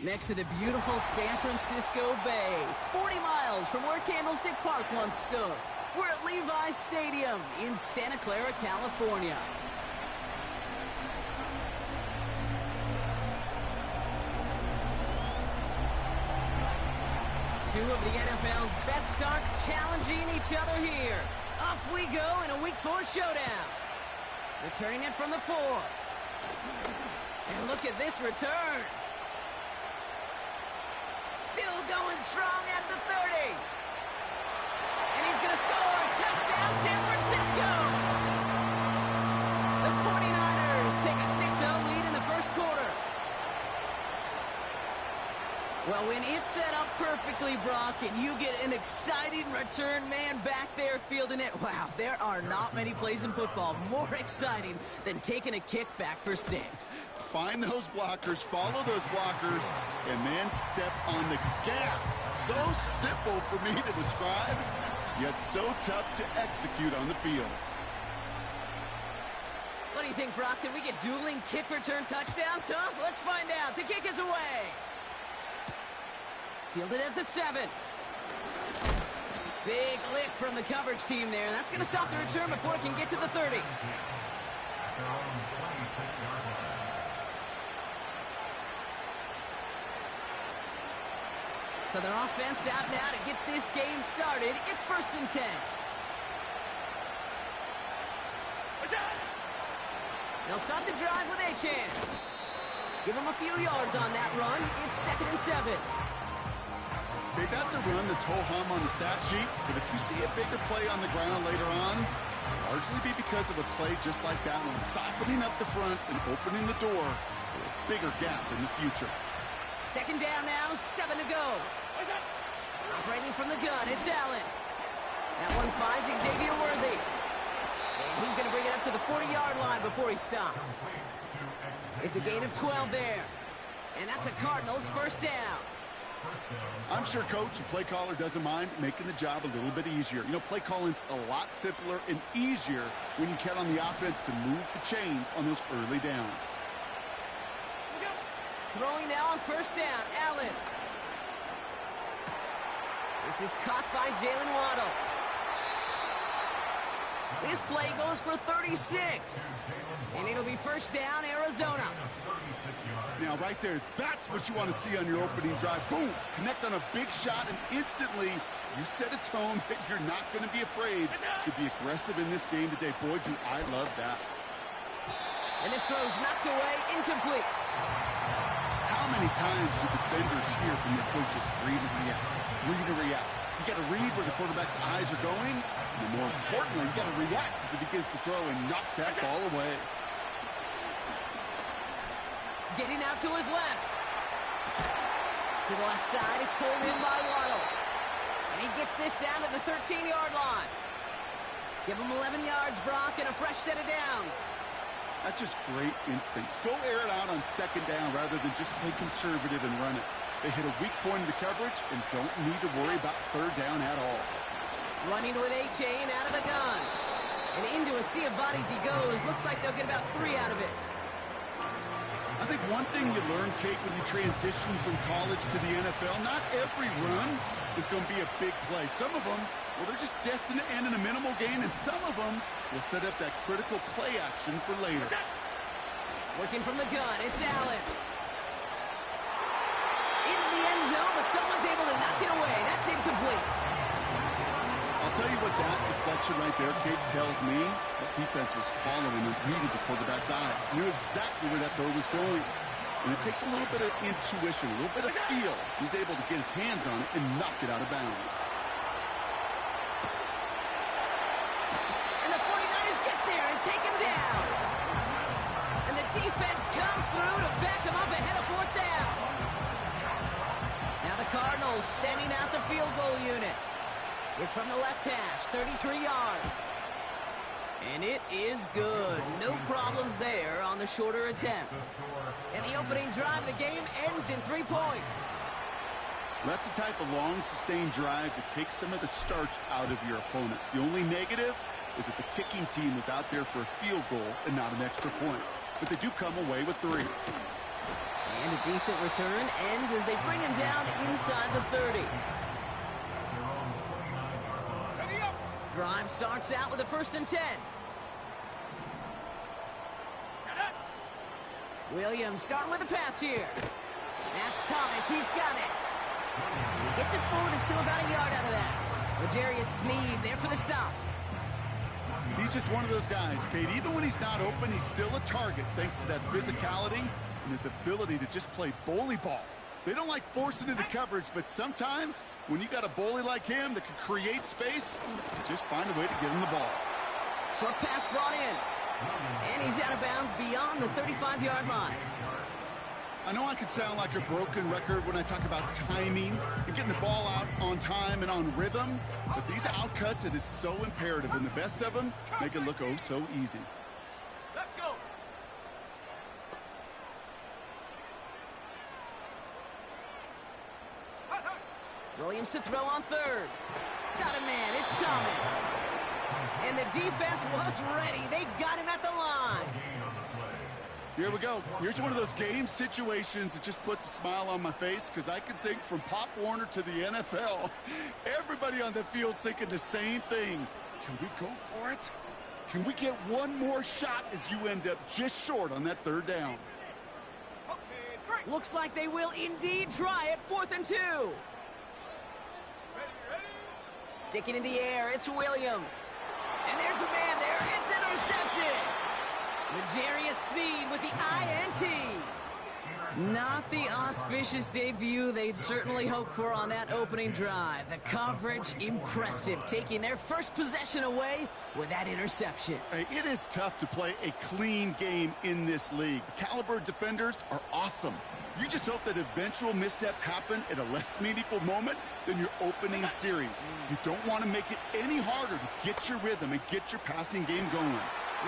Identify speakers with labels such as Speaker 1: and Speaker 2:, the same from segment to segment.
Speaker 1: Next to the beautiful San Francisco Bay, 40 miles from where Candlestick Park once stood. We're at Levi's Stadium in Santa Clara, California. Two of the NFL's best starts challenging each other here. Off we go in a Week 4 showdown. Returning it from the 4. And look at this return. Still going strong at the 30. And he's going to score. Touchdown, San Francisco. The 49ers take a 6-0 lead in the first quarter. Well, when it's set up perfectly, Brock, and you get an exciting return man back there fielding it, wow, there are not many plays in football more exciting than taking a kickback for 6.
Speaker 2: Find those blockers, follow those blockers, and then step on the gas. So simple for me to describe, yet so tough to execute on the field.
Speaker 1: What do you think, Brock? Can we get dueling kick return touchdowns, huh? Let's find out. The kick is away. Fielded at the 7. Big lick from the coverage team there. That's going to stop the return before it can get to the 30. So their offense out now to get this game started. It's 1st and 10. They'll start the drive with Achane. Give him a few yards on that run. It's 2nd and 7.
Speaker 2: Okay, that's a run that's ho-hum on the stat sheet, but if you see a bigger play on the ground later on, it'll largely be because of a play just like that one, softening up the front and opening the door for a bigger gap in the future.
Speaker 1: 2nd down now, 7 to go. Operating from the gun, it's Allen. That one finds Xavier Worthy. And he's going to bring it up to the 40-yard line before he stops. It's a gain of 12 there. And that's a Cardinals 1st down.
Speaker 2: I'm sure coach and play caller doesn't mind making the job a little bit easier. You know, play calling's a lot simpler and easier when you count on the offense to move the chains on those early downs.
Speaker 1: Throwing now on 1st down, Allen. This is caught by Jalen Waddle. This play goes for 36. And it'll be 1st down, Arizona.
Speaker 2: Now, right there, that's what you want to see on your opening drive. Boom! Connect on a big shot, and instantly, you set a tone that you're not going to be afraid to be aggressive in this game today. Boy, do I love that.
Speaker 1: And this throw's knocked away, incomplete.
Speaker 2: How many times do defenders hear from their coaches, read and react, read and react? You got to read where the quarterback's eyes are going, and more importantly, you got to react as he begins to throw and knock that ball away.
Speaker 1: Getting out to his left. To the left side, it's pulled in by Waddle. And he gets this down to the 13-yard line. Give him 11 yards, Brock, and a fresh set of downs.
Speaker 2: That's just great instincts. Go air it out on 2nd down rather than just play conservative and run it. They hit a weak point in the coverage and don't need to worry about 3rd down at all.
Speaker 1: Running with Achane out of the gun. And into a sea of bodies he goes. Looks like they'll get about 3 out of it.
Speaker 2: I think one thing you learn, Kate, when you transition from college to the NFL, not every run is going to be a big play. Some of them, well, they're just destined to end in a minimal gain, and some of them will set up that critical play action for later.
Speaker 1: Working from the gun, it's Allen. Into the end zone, but someone's able to knock it away. That's incomplete.
Speaker 2: I'll tell you what that deflection right there, Kate, tells me. That defense was following and reading the quarterback's eyes. Knew exactly where that throw was going. And it takes a little bit of intuition, a little bit of feel. He's able to get his hands on it and knock it out of bounds.
Speaker 1: And the 49ers get there and take him down. And the defense comes through to back him up ahead of 4th down. Now the Cardinals sending out the field goal unit. It's from the left hash, 33 yards. And it is good. No problems there on the shorter attempt. And the opening drive of the game ends in 3 points.
Speaker 2: That's the type of long, sustained drive that takes some of the starch out of your opponent. The only negative is that the kicking team was out there for a field goal and not an extra point. But they do come away with 3.
Speaker 1: And a decent return ends as they bring him down inside the 30. Drive starts out with a 1st and 10. Williams starting with a pass here. That's Thomas. He's got it. He gets it forward and still about a yard out of that. L'Jarius Sneed there for the stop.
Speaker 2: He's just one of those guys, Kate. Even when he's not open, he's still a target thanks to that physicality and his ability to just play bully ball. They don't like forcing into coverage, but sometimes when you got a bully like him that can create space, just find a way to get him the ball.
Speaker 1: Short pass brought in. And he's out of bounds beyond the 35-yard line.
Speaker 2: I know I can sound like a broken record when I talk about timing and getting the ball out on time and on rhythm, but these outcuts, it is so imperative, and the best of them make it look oh so easy.
Speaker 3: Let's go.
Speaker 1: Williams to throw on 3rd. Got a man. It's Thomas. And the defense was ready. They got him at the line.
Speaker 2: Here we go. Here's one of those game situations that just puts a smile on my face because I can think from Pop Warner to the NFL. Everybody on the field thinking the same thing. Can we go for it? Can we get one more shot as you end up just short on that 3rd down?
Speaker 1: Looks like they will indeed try it. 4th and 2. Sticking in the air, it's Williams. And there's a man there. It's intercepted. L'Jarius Sneed with the INT. Not the auspicious debut they'd certainly hoped for on that opening drive. The coverage, impressive, taking their first possession away with that interception.
Speaker 2: Hey, it is tough to play a clean game in this league. The caliber defenders are awesome. You just hope that eventual missteps happen at a less meaningful moment than your opening series. You don't want to make it any harder to get your rhythm and get your passing game going.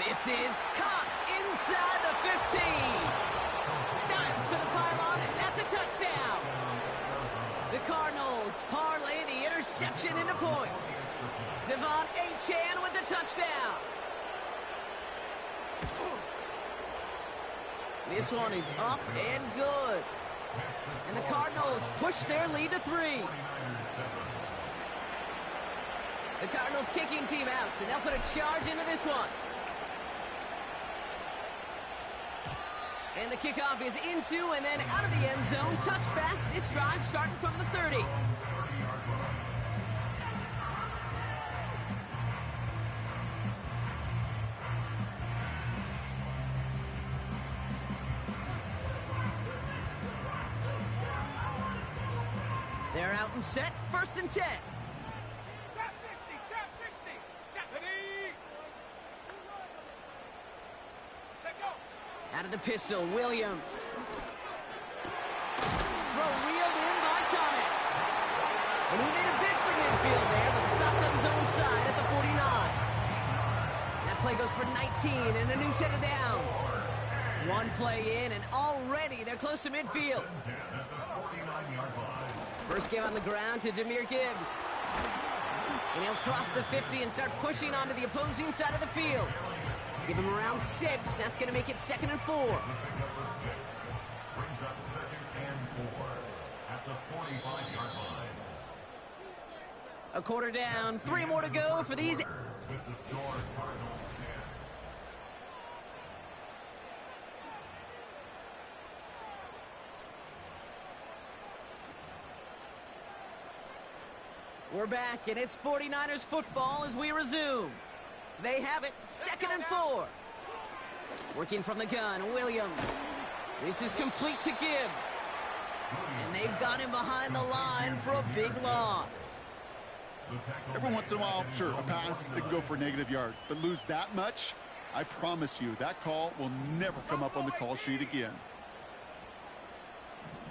Speaker 1: This is caught inside the 15. Dives for the pylon, and that's a touchdown. The Cardinals parlay the interception into points. Devon Achane with the touchdown. This one is up and good. And the Cardinals push their lead to 3. The Cardinals kicking team out, and they'll put a charge into this one. And the kickoff is into and then out of the end zone. Touchback. This drive starting from the 30. They're out and set. 1st and 10.
Speaker 3: Trap 60, trap 60. Stephanie. Take go.
Speaker 1: Out of the pistol, Williams. Throw reeled in by Thomas. And he made a bid for midfield there, but stopped on his own side at the 49. That play goes for 19 and a new set of downs. One play in, and already they're close to midfield. First game on the ground to Jahmyr Gibbs. And he'll cross the 50 and start pushing onto the opposing side of the field. Give him around 6. That's going to make it 2nd and 4.
Speaker 4: Brings up 2nd and 4 at the 45-yard line.
Speaker 1: A quarter down. 3 more to go for these.
Speaker 4: With the score, Cardinals 10.
Speaker 1: We're back, and it's 49ers football as we resume. They have it, 2nd and 4. Working from the gun, Williams. This is complete to Gibbs. And they've got him behind the line for a big loss.
Speaker 2: Every once in a while, sure, a pass, it can go for a negative yard. But lose that much, I promise you, that call will never come up on the call sheet again.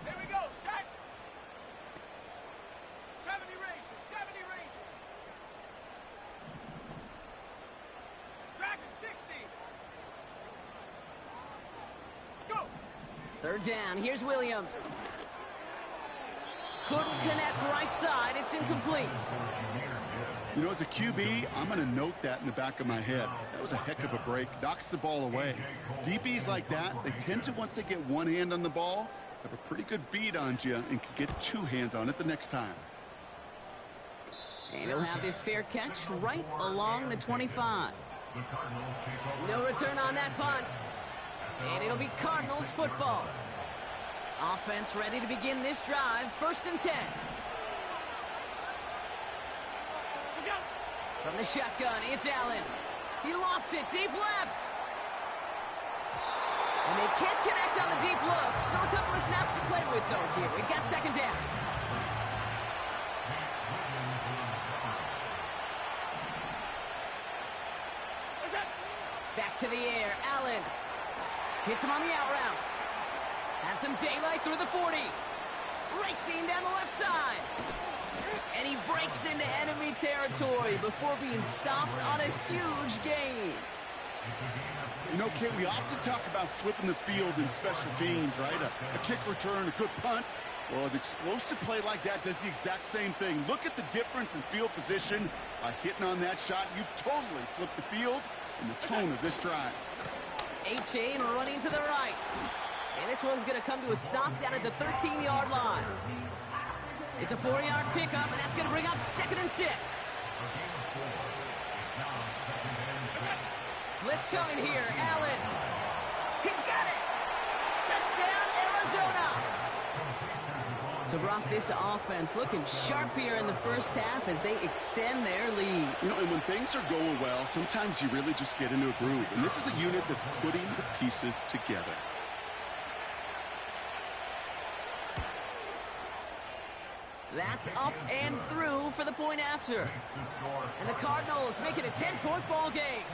Speaker 3: Here we go, set. 70 Rangers, 70 Rangers. Dragon 60. Go.
Speaker 1: 3rd down, here's Williams. Couldn't connect right side, it's incomplete.
Speaker 2: You know, as a QB, I'm going to note that in the back of my head. That was a heck of a break. Knocks the ball away. DBs like that, they tend to, once they get one hand on the ball, have a pretty good beat on you and can get two hands on it the next time.
Speaker 1: And he'll have this fair catch right along the 25. No return on that punt. And it'll be Cardinals football. Offense ready to begin this drive. 1st and 10. From the shotgun, it's Allen. He lofts it deep left. And they can't connect on the deep look. Still a couple of snaps to play with, though, here. We've got 2nd down. Back to the air. Allen hits him on the out route. Has some daylight through the 40. Racing down the left side. And he breaks into enemy territory before being stopped on a huge gain.
Speaker 2: You know, Kate, we often talk about flipping the field in special teams, right? A kick return, a good punt. Well, an explosive play like that does the exact same thing. Look at the difference in field position. By hitting on that shot, you've totally flipped the field and the tone of this drive.
Speaker 1: A-Chain running to the right. And this one's going to come to a stop down at the 13-yard line. It's a 4-yard pickup, and that's going to bring up 2nd and 6. Blitz coming here. Allen. He's got it. Touchdown, Arizona. So, Brock, this offense looking sharp here in the first half as they extend their lead.
Speaker 2: You know, and when things are going well, sometimes you really just get into a groove. And this is a unit that's putting the pieces together.
Speaker 1: That's up and through for the point after. And the Cardinals make it a 10-point ball game.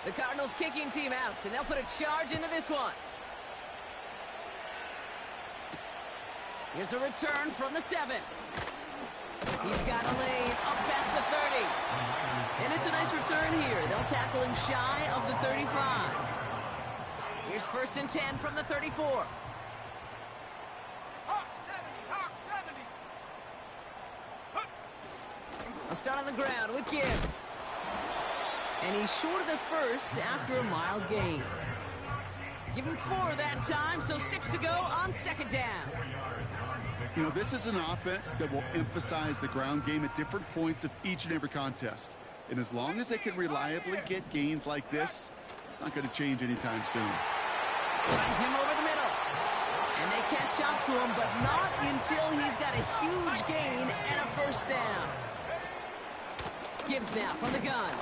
Speaker 1: The Cardinals kicking team out, and they'll put a charge into this one. Here's a return from the 7. He's got a lane up past the 30. And it's a nice return here. They'll tackle him shy of the 35. Here's 1st and 10 from the 34. I'll start on the ground with Gibbs. And he's short of the 1st after a mild gain. Give him 4 that time, so 6 to go on 2nd down.
Speaker 2: You know, this is an offense that will emphasize the ground game at different points of each and every contest. And as long as they can reliably get gains like this, it's not going to change anytime soon.
Speaker 1: Finds him over the middle. And they catch up to him, but not until he's got a huge gain and a 1st down. Gibbs now from the gun.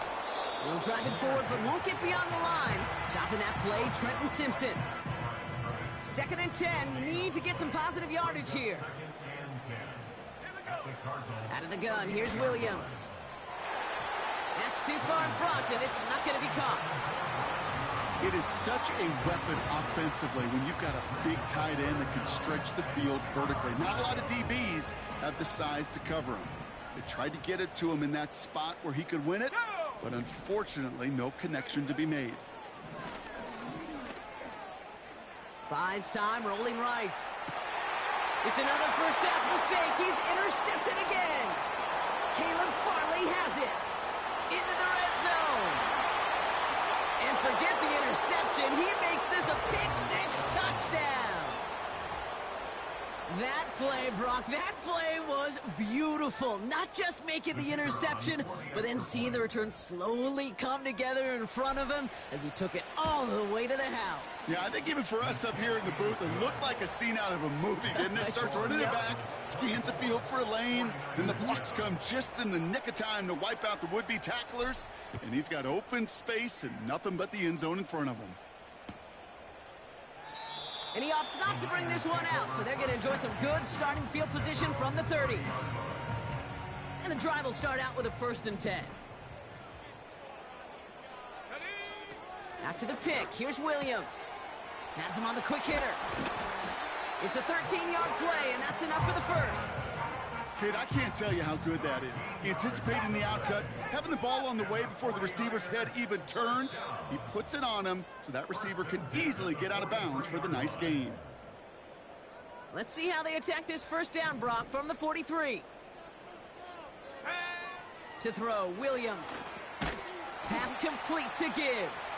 Speaker 1: Will drive it forward, but won't get beyond the line. Chopping that play, Trenton Simpson. 2nd and 10. Need to get some positive yardage here. Out of the gun, here's Williams. That's too far in front, and it's not going to be caught.
Speaker 2: It is such a weapon offensively when you've got a big tight end that can stretch the field vertically. Not a lot of DBs have the size to cover him. They tried to get it to him in that spot where he could win it, but unfortunately, no connection to be made.
Speaker 1: Buys time, rolling right. It's another first half mistake. He's intercepted again. Caleb Farley has it. Into the red zone. And forget the interception. He makes this a pick-6 touchdown. That play, Brock, that play was beautiful. Not just making the interception, but then seeing the return slowly come together in front of him as he took it all the way to the house.
Speaker 2: Yeah, I think even for us up here in the booth, it looked like a scene out of a movie, didn't it? Starts running it back, scans the field for a lane, then the blocks come just in the nick of time to wipe out the would-be tacklers, and he's got open space and nothing but the end zone in front of him.
Speaker 1: And he opts not to bring this one out, so they're going to enjoy some good starting field position from the 30. And the drive will start out with a 1st and 10. After the pick, here's Williams. Has him on the quick hitter. It's a 13-yard play, and that's enough for the 1st.
Speaker 2: Kid, I can't tell you how good that is. Anticipating the outcut, having the ball on the way before the receiver's head even turns, he puts it on him so that receiver can easily get out of bounds for the nice gain.
Speaker 1: Let's see how they attack this 1st down, Brock, from the 43. To throw, Williams. Pass complete to Gibbs.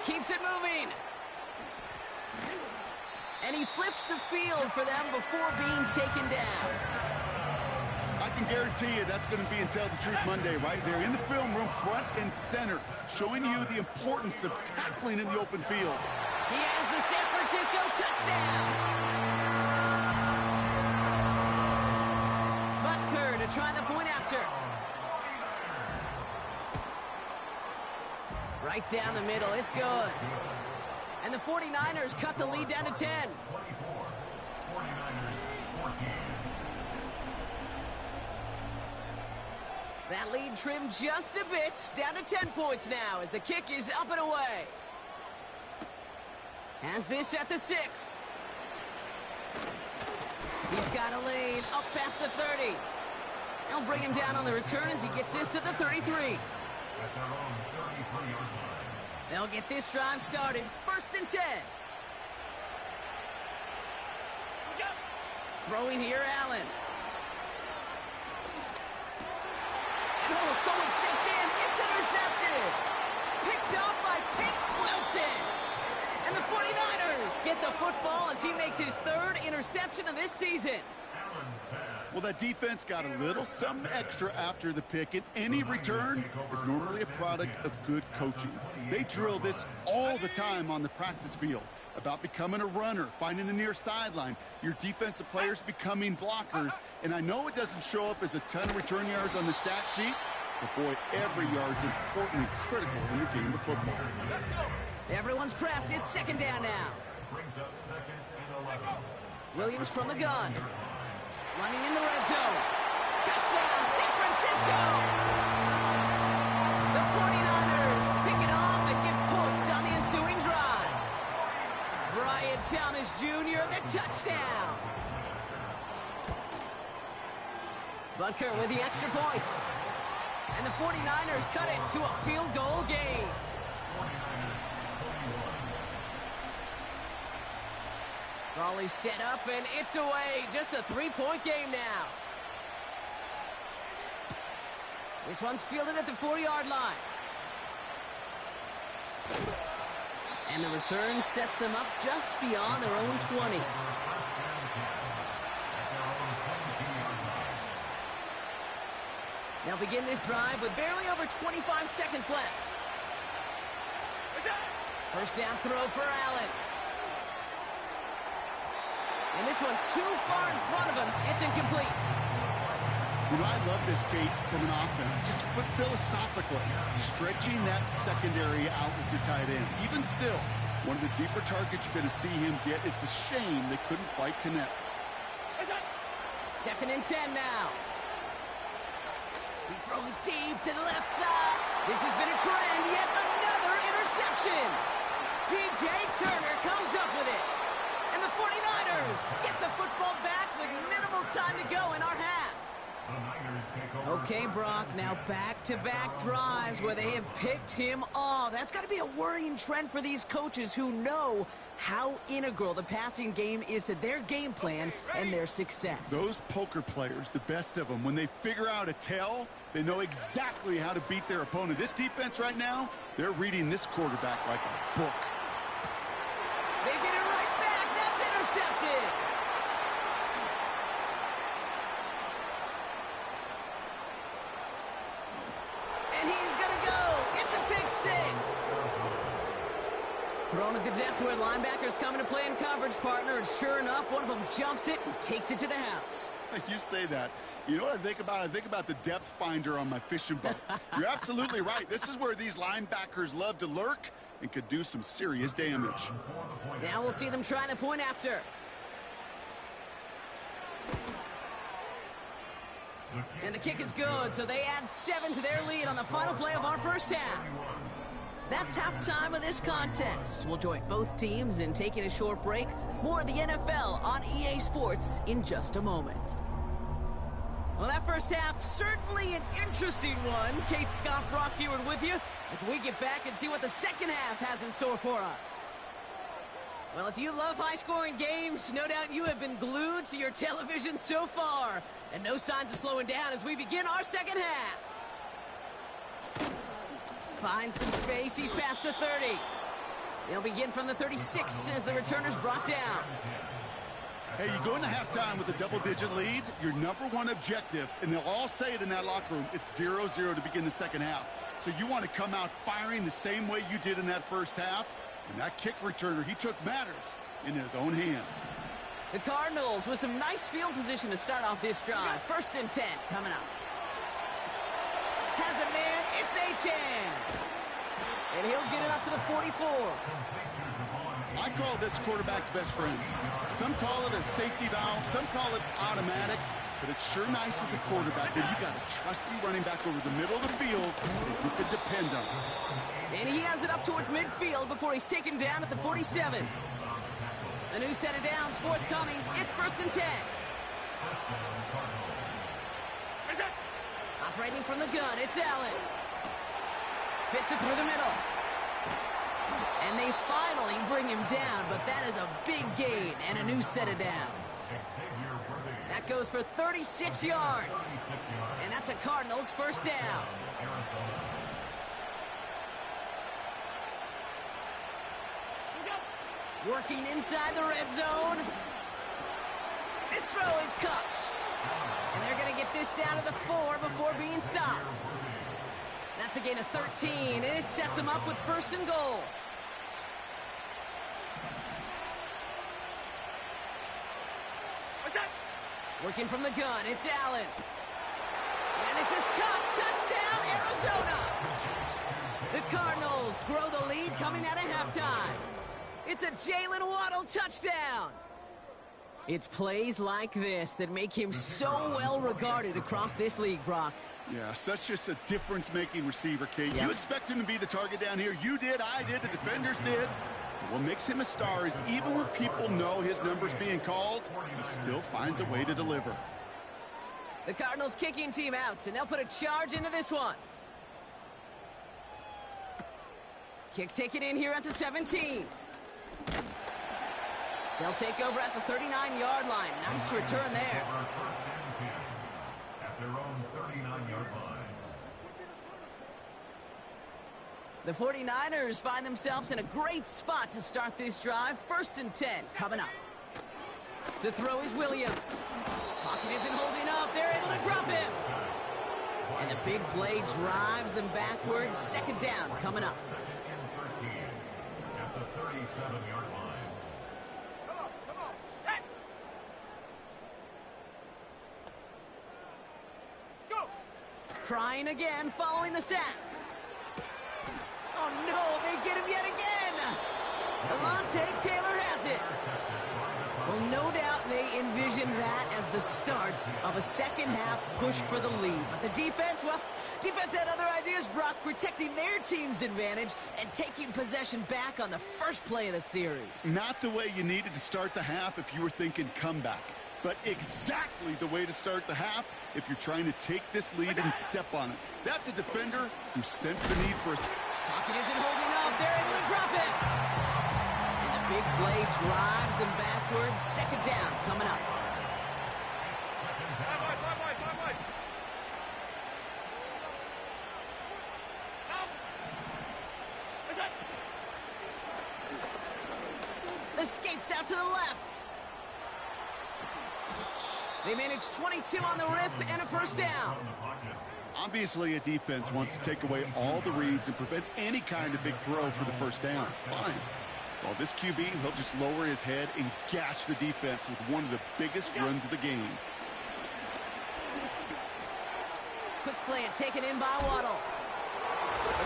Speaker 1: Keeps it moving. And he flips the field for them before being taken down.
Speaker 2: I can guarantee you that's going to be in Tell the Truth Monday right there in the film room, front and center, showing you the importance of tackling in the open field.
Speaker 1: He has the San Francisco touchdown. Butker to try the point after. Right down the middle, it's good. And the 49ers cut the lead down to 10.
Speaker 4: 24. 49ers 14.
Speaker 1: That lead trimmed just a bit, down to 10 points now as the kick is up and away. Has this at the 6. He's got a lane up past the 30. They'll bring him down on the return as he gets this to the 33.
Speaker 4: At their own 33-yard line.
Speaker 1: They'll get this drive started. 1st and 10. Throwing here, Allen. Oh, someone stepped in. It's intercepted. Picked up by Peyton Wilson. And the 49ers get the football as he makes his 3rd interception of this season.
Speaker 2: Well, that defense got a little something extra after the pick, and any return is normally a product of good coaching. They drill this all the time on the practice field about becoming a runner, finding the near sideline, your defensive players becoming blockers, and I know it doesn't show up as a ton of return yards on the stat sheet, but boy, every yard's important and critical in the game of football.
Speaker 1: Everyone's prepped. It's 2nd down now.
Speaker 4: Brings up 2nd and 11.
Speaker 1: Williams from the gun. Running in the red zone. Touchdown, San Francisco! The 49ers pick it off and get points on the ensuing drive. Brian Thomas Jr., the touchdown. Butker with the extra point. And the 49ers cut it to a field goal game. Raleigh set up, and it's away. Just a 3-point game now. This one's fielded at the 4-yard line. And the return sets them up just beyond their own 20. They'll begin this drive with barely over 25 seconds left. 1st down throw for Allen. And this one too far in front of him. It's incomplete.
Speaker 2: You know, I love this, Kate, from an offense. Just philosophically, stretching that secondary out with your tight end. Even still, one of the deeper targets you're going to see him get. It's a shame they couldn't quite connect.
Speaker 1: 2nd and 10 now. He's throwing deep to the left side. This has been a trend. Yet another interception. DJ Turner comes up with it. And the 49ers get the football back with minimal time to go in our half. Okay, Brock, now back-to-back drives where they have picked him off. That's got to be a worrying trend for these coaches who know how integral the passing game is to their game plan and their success.
Speaker 2: Those poker players, the best of them, when they figure out a tell, they know exactly how to beat their opponent. This defense right now, they're reading this quarterback like a book.
Speaker 1: They get it right back. That's intercepted. And he's going to go. It's a pick 6. Thrown at the depth where linebackers coming to play in coverage, partner. And sure enough, one of them jumps it and takes it to the house.
Speaker 2: You say that. You know what I think about? I think about the depth finder on my fishing boat. You're absolutely right. This is where these linebackers love to lurk and could do some serious damage.
Speaker 1: Now we'll see them try the point after. And the kick is good, so they add 7 to their lead on the final play of our first half. That's halftime of this contest. We'll join both teams in taking a short break. More of the NFL on EA Sports in just a moment. Well, that first half, certainly an interesting one. Kate, Scott, Brock here with you as we get back and see what the second half has in store for us. Well, if you love high-scoring games, no doubt you have been glued to your television so far. And no signs of slowing down as we begin our second half. Finds some space. He's past the 30. They'll begin from the 36 as the returner's brought down.
Speaker 2: Hey, you go into halftime with a double-digit lead, your number one objective, and they'll all say it in that locker room, it's 0-0 to begin the second half. So you want to come out firing the same way you did in that first half, and that kick returner, he took matters in his own hands.
Speaker 1: The Cardinals with some nice field position to start off this drive. 1st and 10 coming up. Has a man, it's Achane. And he'll get it up to the 44.
Speaker 2: I call this quarterback's best friend. Some call it a safety valve, some call it automatic, but it's sure nice as a quarterback when you got a trusty running back over the middle of the field that you can depend on.
Speaker 1: And he has it up towards midfield before he's taken down at the 47. A new set of downs forthcoming. It's 1st and 10. Operating from the gun, it's Allen. Fits it through the middle. And they finally bring him down, but that is a big gain and a new set of downs. That goes for 36 yards. And that's a Cardinals 1st down. Working inside the red zone. This throw is cupped. And they're going to get this down to the 4 before being stopped. That's a gain of 13, and it sets them up with 1st and goal. Working from the gun, it's Allen. And this is cupped. Touchdown, Arizona. The Cardinals grow the lead coming out of halftime. It's a Jalen Waddle touchdown. It's plays like this that make him so well regarded across this league, Brock.
Speaker 2: Yeah, such just a difference-making receiver, Kate.
Speaker 1: Yep.
Speaker 2: You expect him to be the target down here. You did, I did, the defenders did. What makes him a star is even when people know his number's being called, he still finds a way to deliver.
Speaker 1: The Cardinals kicking team out, and they'll put a charge into this one. Kick taken in here at the 17. They'll take over at the 39-yard line. Nice return there.
Speaker 4: At their own 39-yard line.
Speaker 1: The 49ers find themselves in a great spot to start this drive. 1st and 10 coming up. To throw is Williams. Pocket isn't holding up. They're able to drop him. And the big play drives them backwards. 2nd down coming up.
Speaker 4: 2nd and 13 at the 37-yard line.
Speaker 3: Come on, set. Go.
Speaker 1: Trying again following the sack. Oh no, they get him yet again. Alontae Taylor has it. Well, no doubt they envisioned that as the start of a second half push for the lead. But the defense, well, defense had other ideas, Brock, protecting their team's advantage and taking possession back on the first play of the series.
Speaker 2: Not the way you needed to start the half if you were thinking comeback, but exactly the way to start the half if you're trying to take this lead and step on it. That's a defender who sensed the need for a...
Speaker 1: Pocket isn't holding up. They're able to drop it. And the big play drives them backwards. 2nd down coming up. Escapes out to the left. They manage 22 on the rip and a 1st down.
Speaker 2: Obviously, a defense wants to take away all the reads and prevent any kind of big throw for the 1st down. Fine. Well, this QB, he'll just lower his head and gash the defense with one of the biggest runs of the game.
Speaker 1: Quick slant taken in by Waddle.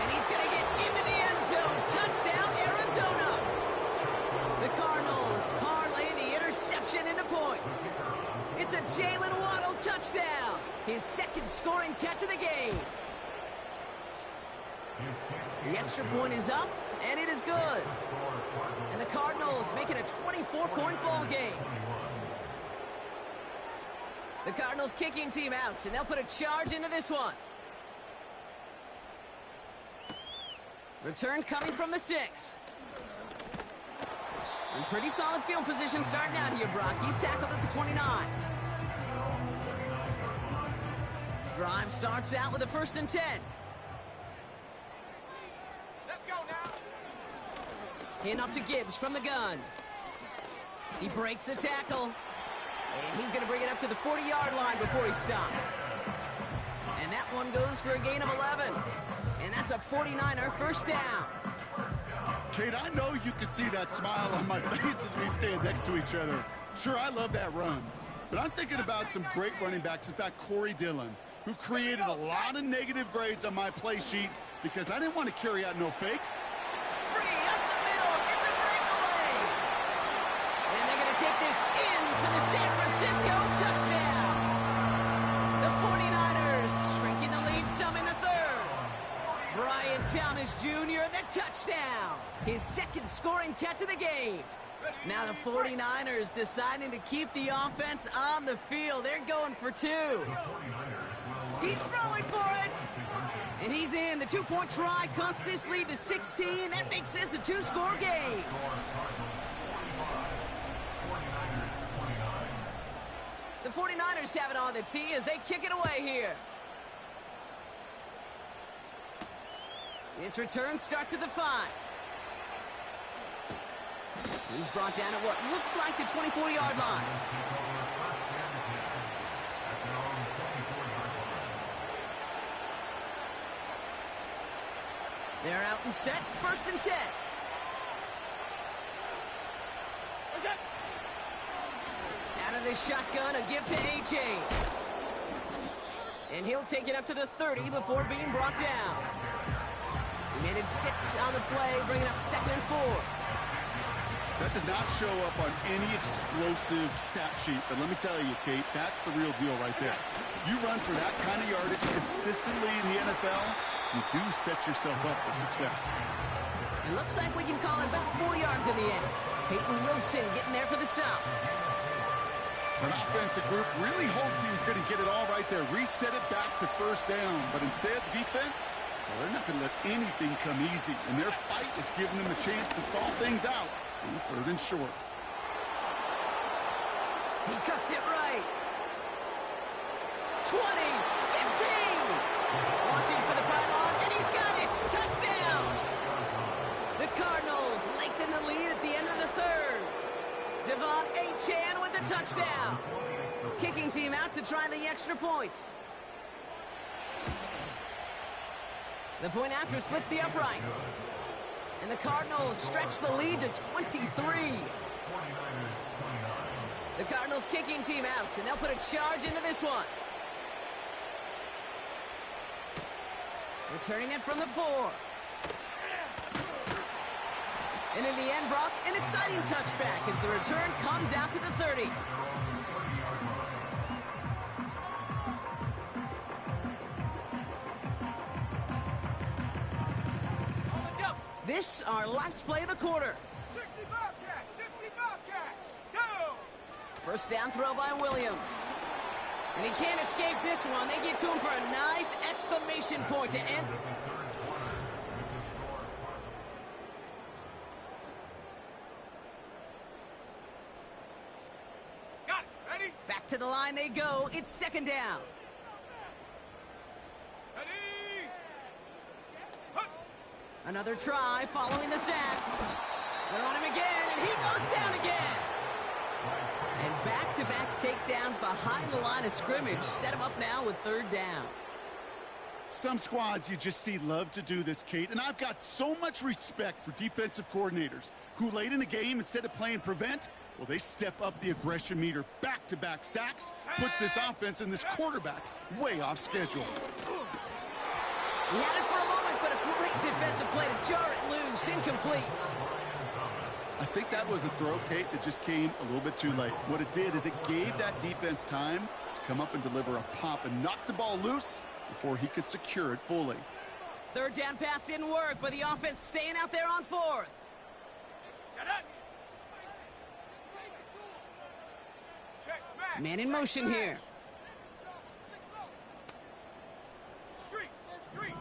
Speaker 1: And he's going to get into the end zone. Touchdown, Arizona. The Cardinals parlay the interception into points. It's a Jalen Waddle touchdown. His 2nd scoring catch of the game. The extra point is up, and it is good. And the Cardinals make it a 24-point ball game. The Cardinals kicking team out, and they'll put a charge into this one. Return coming from the 6. In pretty solid field position starting out here, Brock. He's tackled at the 29. Drive starts out with a 1st and 10.
Speaker 3: Let's go now.
Speaker 1: Hand off to Gibbs from the gun. He breaks a tackle. And he's going to bring it up to the 40-yard line before he stopped. And that one goes for a gain of 11. And that's a 49er first down.
Speaker 2: Kate, I know you can see that smile on my face as we stand next to each other. Sure, I love that run. But I'm thinking about some great running backs. In fact, Corey Dillon, who created a lot of negative grades on my play sheet because I didn't want to carry out no fake.
Speaker 1: Free up the middle. It's a breakaway. And they're going to take this in for the San Francisco touchdown. The 49ers shrinking the lead some in the third. Brian Thomas Jr., the touchdown. His second scoring catch of the game. Now the 49ers deciding to keep the offense on the field. They're going for two. He's throwing for it. And he's in. The two-point try cuts this lead to 16. That makes this a two-score game. The 49ers have it on the tee as they kick it away here. This return starts at the 5. He's brought down at what looks like the 24-yard line. They're out and set, 1st and 10. Out of the shotgun, a give to A.J. And he'll take it up to the 30 before being brought down. He managed 6 on the play, bringing up 2nd and 4.
Speaker 2: That does not show up on any explosive stat sheet, but let me tell you, Kate, that's the real deal right there. You run for that kind of yardage consistently in the NFL, you do set yourself up for success.
Speaker 1: It looks like we can call it about 4 yards in the end. Peyton Wilson getting there for the stop.
Speaker 2: An offensive group really hoped he was going to get it all right there, reset it back to 1st down, but instead, defense, well, they're not going to let anything come easy, and their fight is giving them a chance to stall things out on 3rd and short.
Speaker 1: He cuts it right. 20, 15. Launching for the pylon, and he's got it. Touchdown. The Cardinals lengthen the lead at the end of the 3rd. Devon Achane with the touchdown. Kicking team out to try the extra points. The point after splits the uprights. And the Cardinals stretch the lead to 23. The Cardinals kicking team out, and they'll put a charge into this one. Returning it from the 4. And in the end, Brock, an exciting touchback as the return comes out to the 30. This, our last play of the quarter.
Speaker 3: 60 Bobcat! 60 Bobcat! Go!
Speaker 1: First down throw by Williams. And he can't escape this one. They get to him for a nice exclamation point to end.
Speaker 3: Got it! Ready?
Speaker 1: Back to the line they go. It's 2nd down.
Speaker 3: Ready! Hup!
Speaker 1: Another try following the sack. They're on him again, and he goes down again. And back-to-back takedowns behind the line of scrimmage set him up now with 3rd down.
Speaker 2: Some squads you just see love to do this, Kate, and I've got so much respect for defensive coordinators who late in the game, instead of playing prevent, well, they step up the aggression meter. Back-to-back sacks puts this offense and this quarterback way off schedule.
Speaker 1: He had it for a moment, but a great defensive play to jar it loose, incomplete.
Speaker 2: I think that was a throw, Kate, that just came a little bit too late. What it did is it gave that defense time to come up and deliver a pop and knock the ball loose before he could secure it fully.
Speaker 1: 3rd down pass didn't work, but the offense staying out there on 4th.
Speaker 3: Shut up! Check smash!
Speaker 1: Man in
Speaker 3: Check
Speaker 1: motion
Speaker 3: smash.
Speaker 1: here.
Speaker 3: Street! Street!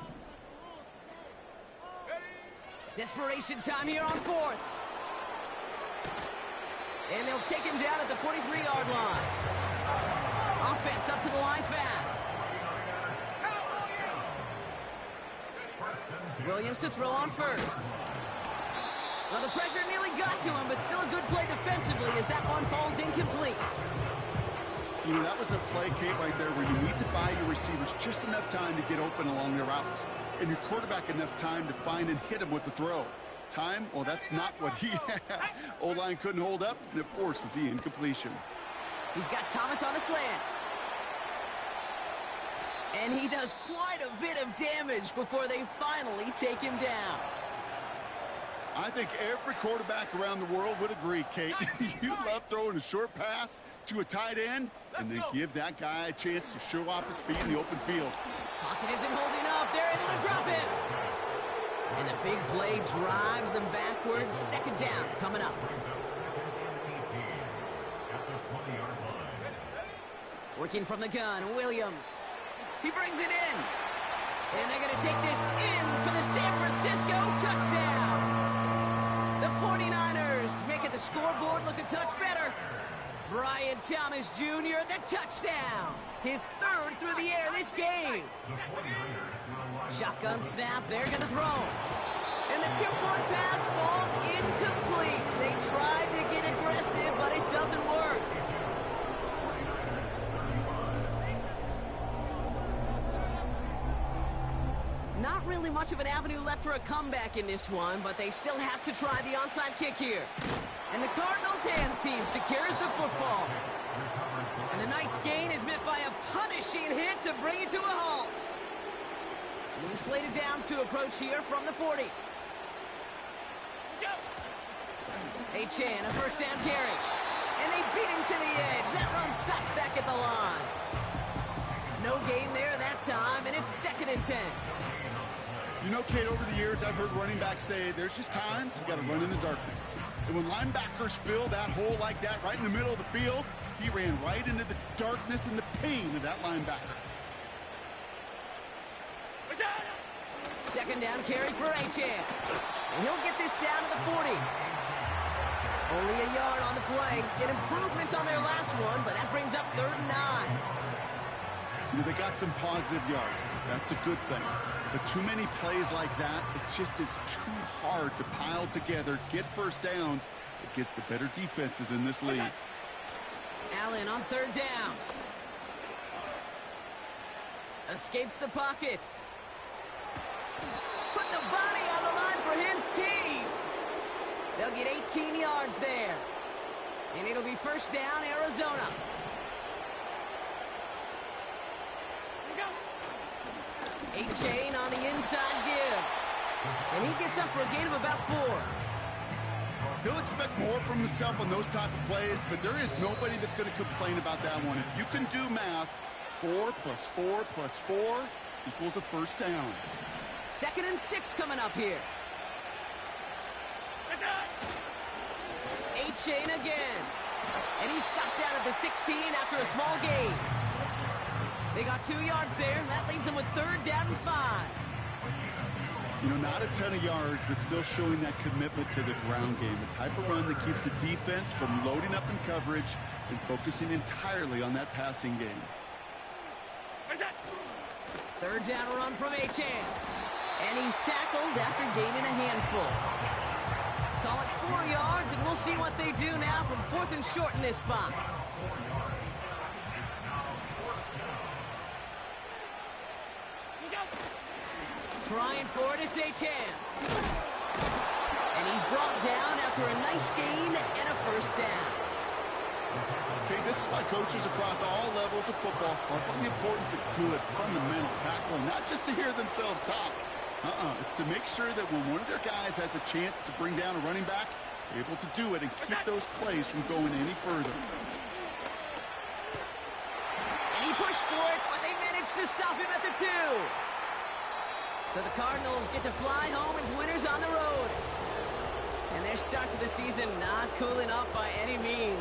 Speaker 3: Ready!
Speaker 1: Desperation time here on 4th. And they'll take him down at the 43-yard line. Offense up to the line fast. Williams to throw on 1st. Well, the pressure nearly got to him, but still a good play defensively as that one falls incomplete.
Speaker 2: You know, that was a play, Kate, right there where you need to buy your receivers just enough time to get open along their routes, and your quarterback enough time to find and hit him with the throw. Time, well, that's not what he had. O-line couldn't hold up, and it forces the incompletion.
Speaker 1: He's got Thomas on the slant. And he does quite a bit of damage before they finally take him down.
Speaker 2: I think every quarterback around the world would agree, Kate. You love throwing a short pass to a tight end and then give that guy a chance to show off his speed in the open field.
Speaker 1: Pocket isn't holding up. They're able to drop him. And the big play drives them backwards. Second down coming up. Working from the gun, Williams. He brings it in. And they're going to take this in for the San Francisco touchdown. The 49ers make it the scoreboard look a touch better. Brian Thomas Jr., the touchdown. His third through the air this game. Shotgun snap, they're going to throw. And the two-point pass falls incomplete. They tried to get aggressive, but it doesn't work. Not really much of an avenue left for a comeback in this one, but they still have to try the onside kick here. And the Cardinals hands team secures the football. And the nice gain is met by a punishing hit to bring it to a halt. New slated downs to approach here from the 40. Achane, a first down carry. And they beat him to the edge. That run stops back at the line. No gain there that time, and it's 2nd and 10.
Speaker 2: You know, Kate, over the years, I've heard running backs say there's just times you got to run in the darkness. And when linebackers fill that hole like that right in the middle of the field, he ran right into the darkness and the pain of that linebacker.
Speaker 1: Second down carry for Achane. And he'll get this down to the 40. Only a yard on the play. An improvement on their last one, but that brings up 3rd and 9.
Speaker 2: You know, they got some positive yards. That's a good thing. But too many plays like that, it just is too hard to pile together, get first downs. It gets the better defenses in this league.
Speaker 1: Allen on 3rd down. Escapes the pocket. Put the body on the line for his team. They'll get 18 yards there. And it'll be first down, Arizona. Achane on the inside give. And he gets up for a gain of about 4.
Speaker 2: He'll expect more from himself on those type of plays, but there is nobody that's going to complain about that one. If you can do math, 4 plus 4 plus 4 equals a first down.
Speaker 1: 2nd and 6 coming up here. Achane again. And he's stopped down at the 16 after a small gain. They got 2 yards there. That leaves them with 3rd down and 5.
Speaker 2: You know, not a ton of yards, but still showing that commitment to the ground game. The type of run that keeps the defense from loading up in coverage and focusing entirely on that passing game.
Speaker 1: 3rd down run from Achane. And he's tackled after gaining a handful. Call it 4 yards, and we'll see what they do now from 4th and short in this spot. Trying for it, it's Achane. And he's brought down after a nice gain and a first down.
Speaker 2: Okay, this is why coaches across all levels of football harp on the importance of good, fundamental tackling, not just to hear themselves talk. It's to make sure that when one of their guys has a chance to bring down a running back, they're able to do it and keep those plays from going any further.
Speaker 1: And he pushed for it, but they managed to stop him at the 2. So the Cardinals get to fly home as winners on the road. And their start to the season not cooling off by any means.